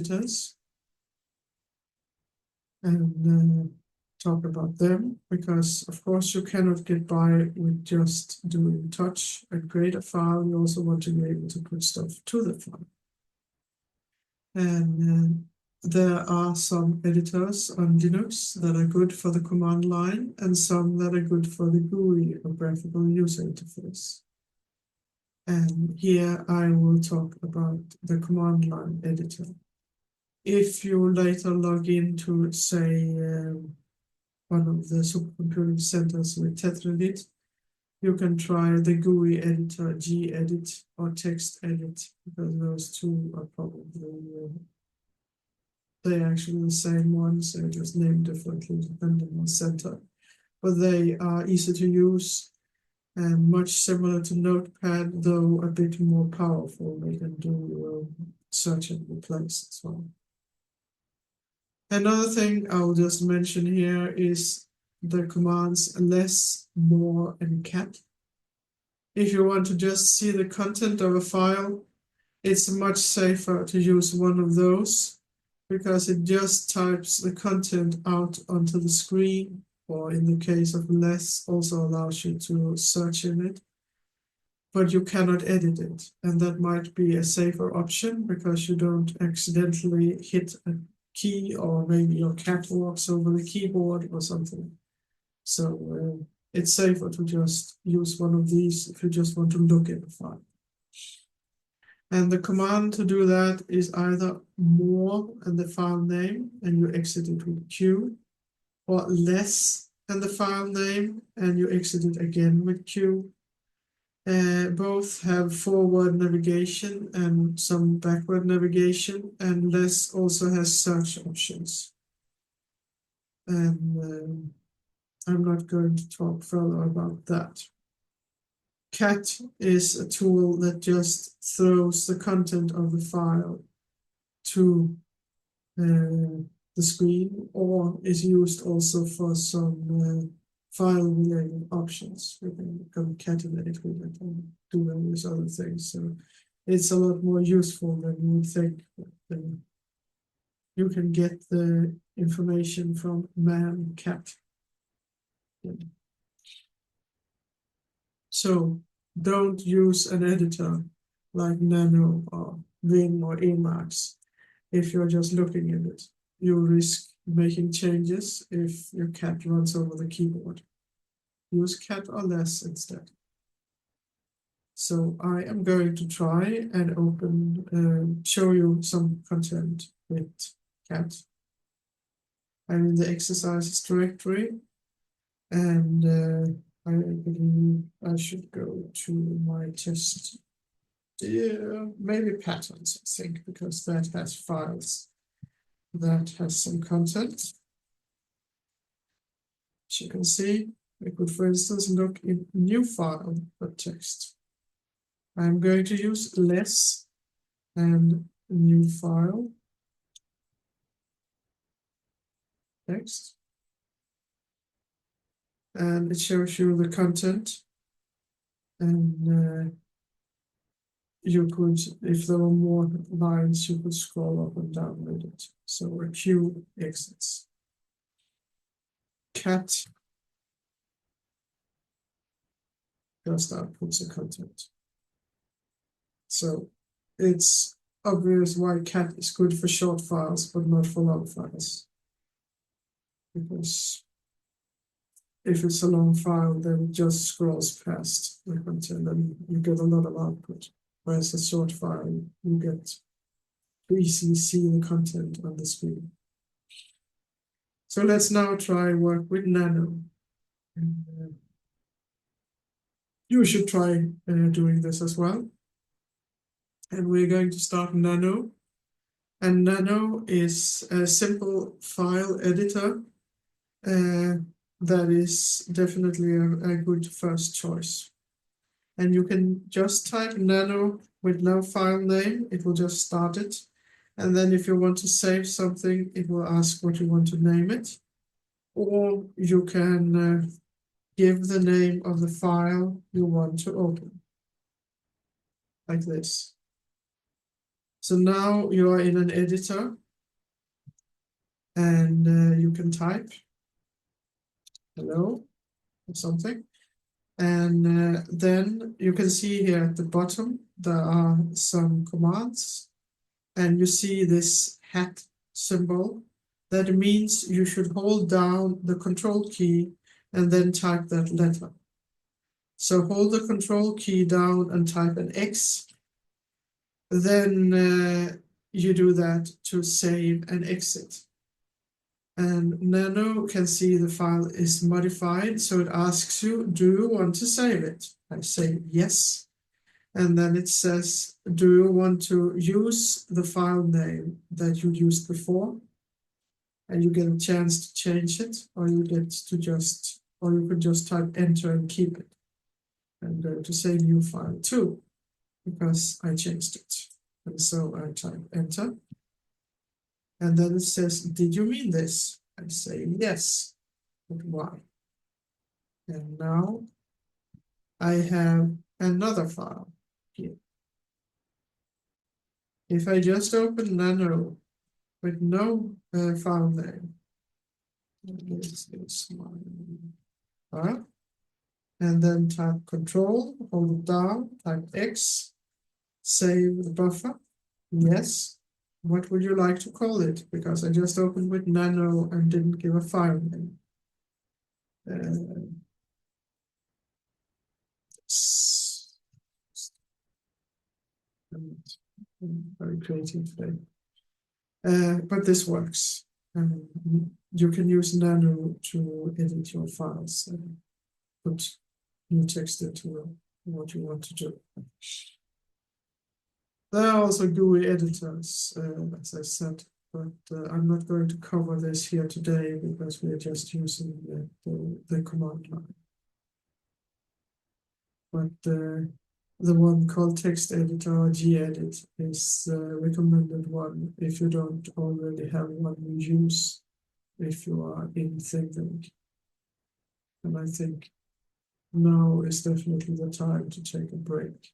editors and talk about them, because of course you cannot get by with just doing touch and create a file. You also want to be able to put stuff to the file. And there are some editors on Linux that are good for the command line and some that are good for the GUI or graphical user interface. And here I will talk about the command line editor. If you later log into, say, one of the supercomputing centers with Tetralit, you can try the GUI editor, gedit or text edit, because those two are probably they're actually the same ones, they're just named differently depending on center. But they are easy to use and much similar to Notepad, though a bit more powerful. They can do search and replace as well. Another thing I'll just mention here is the commands less, more, and cat. If you want to just see the content of a file, it's much safer to use one of those, because it just types the content out onto the screen, or in the case of less, also allows you to search in it, but you cannot edit it. And that might be a safer option because you don't accidentally hit a key, or maybe your cat walks over the keyboard or something. So it's safer to just use one of these if you just want to look at the file. And the command to do that is either more and the file name, and you exit it with Q, or less and the file name, and you exit it again with Q. Both have forward navigation and some backward navigation, and less also has search options. And I'm not going to talk further about that. Cat is a tool that just throws the content of the file to the screen, or is used also for some file-related options. We can concatenate with it and do various other things. So it's a lot more useful than you would think. You can get the information from man, cat. Yeah. So don't use an editor like Nano or Vim or Emacs if you're just looking at it. You risk making changes if your cat runs over the keyboard. Use cat or less instead. So I am going to try and show you some content with cat. I'm in the exercises directory, and I believe I should go to my test. Yeah, maybe patterns, I think, because that has files that has some content. As you can see, we could, for instance, look in new file for text. I'm going to use less and new file text. And it shows you the content. And you could, if there were more lines, you could scroll up and down with it. So a Q exits. Cat just outputs the content. So it's obvious why cat is good for short files, but not for long files. Because if it's a long file, then it just scrolls past the content and you get a lot of output. Whereas a short file, you get to easily see the content on the screen. So let's now try work with Nano. And, you should try doing this as well. And we're going to start Nano. And Nano is a simple file editor that is definitely a good first choice. And you can just type Nano with no file name, it will just start it. And then if you want to save something, it will ask what you want to name it. Or you can give the name of the file you want to open, like this. So now you are in an editor, and you can type hello or something. And then you can see here at the bottom, there are some commands, and you see this hat symbol. That means you should hold down the control key and then type that letter. So hold the control key down and type an X. Then you do that to save and exit. And Nano can see the file is modified, so it asks you, do you want to save it? I say yes. And then it says, do you want to use the file name that you used before? And you get a chance to change it, or you could just type enter and keep it. And go to save new file too, because I changed it. And so I type enter. And then it says, did you mean this? I say yes, but why? And now I have another file here. If I just open Nano with no file name, this is my file, and then type control, hold it down, type X, save the buffer, yes. What would you like to call it? Because I just opened with Nano and didn't give a file name. I'm very creative today. But this works. You can use Nano to edit your files and put new text into what you want to do. There are also GUI editors, as I said, but I'm not going to cover this here today because we are just using the command line. But the one called text editor or gedit is the recommended one if you don't already have one you use if you are in ThinkTank. And I think now is definitely the time to take a break.